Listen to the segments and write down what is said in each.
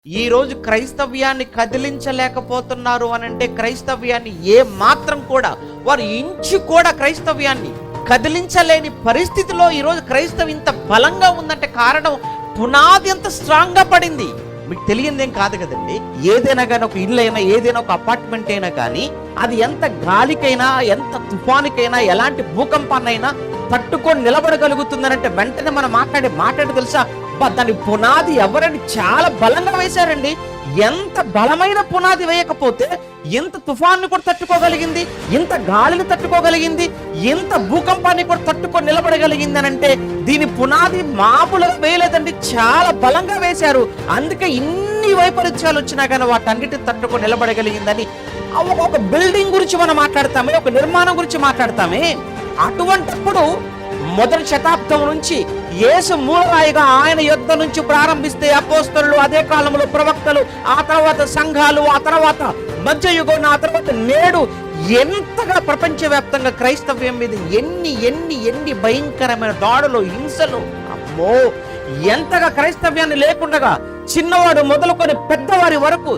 ఈ రోజు క్రైస్తవ్యాన్ని కదిలించలేకపోతున్నారు అనంటే క్రైస్తవ్యాన్ని ఏ మాత్రం కూడా వారు ఇంచు కూడా క్రైస్తవ్యాన్ని కదిలించలేని పరిస్థితిలో ఈరోజు క్రైస్తవం ఇంత బలంగా ఉందంటే కారణం పునాది ఎంత స్ట్రాంగ్ గా పడింది. మీకు తెలియదేం కాదు కదండి. ఏదైనా కానీ ఒక ఇల్లు అయినా ఏదైనా ఒక అపార్ట్మెంట్ అయినా కానీ అది ఎంత గాలికైనా ఎంత తుఫానుకైనా ఎలాంటి భూకంపాన్నైనా తట్టుకొని నిలబడగలుగుతుందనంటే వెంటనే మనం మాట్లాడి తెలుసా, దాని పునాది ఎవరని చాలా బలంగా వేశారండి. ఎంత బలమైన పునాది వేయకపోతే ఎంత తుఫాన్ని కూడా తట్టుకోగలిగింది, ఇంత గాలిని తట్టుకోగలిగింది, ఇంత భూకంపాన్ని కూడా తట్టుకొని నిలబడగలిగింది అని అంటే దీని పునాది మామూలుగా వేయలేదండి, చాలా బలంగా వేశారు. అందుకే ఇన్ని వైపరీత్యాలు వచ్చినా కానీ వాటన్నిటిని తట్టుకొని నిలబడగలిగిందని. ఒక బిల్డింగ్ గురించి మనం మాట్లాడతామే, ఒక నిర్మాణం గురించి మాట్లాడతామే, అటువంటిప్పుడు మొదటి శతాబ్దం నుంచి యేసు మూలరాయిగా ఆయన యుద్ధం నుంచి ప్రారంభిస్తే అపోస్తలులు, అదే కాలంలో ప్రవక్తలు, ఆ తర్వాత సంఘాలు, ఆ తర్వాత మధ్యయుగం, ఆ తర్వాత నేడు ఎంతగా ప్రపంచవ్యాప్తంగా క్రైస్తవ్యం మీద ఎన్ని భయంకరమైన దాడులు, హింసలు, అమ్మో ఎంతగా క్రైస్తవ్యాన్ని లేకుండా చిన్నవాడు మొదలుకొని పెద్దవారి వరకు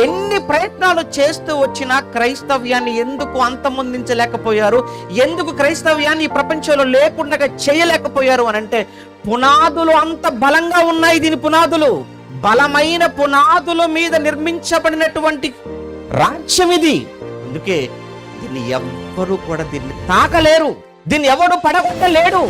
ఎన్ని ప్రయత్నాలు చేస్తూ వచ్చినా క్రైస్తవ్యాన్ని ఎందుకు అంతమొందించలేకపోయారు, ఎందుకు క్రైస్తవ్యాన్ని ఈ ప్రపంచంలో లేకుండా చేయలేకపోయారు అని అంటే పునాదులు అంత బలంగా ఉన్నాయి. దీని పునాదులు బలమైన పునాదుల మీద నిర్మించబడినటువంటి రాజ్యం ఇది. అందుకే దీన్ని ఎవ్వరూ కూడా దీన్ని తాకలేరు, దీన్ని ఎవడు పడగొట్టలేడు.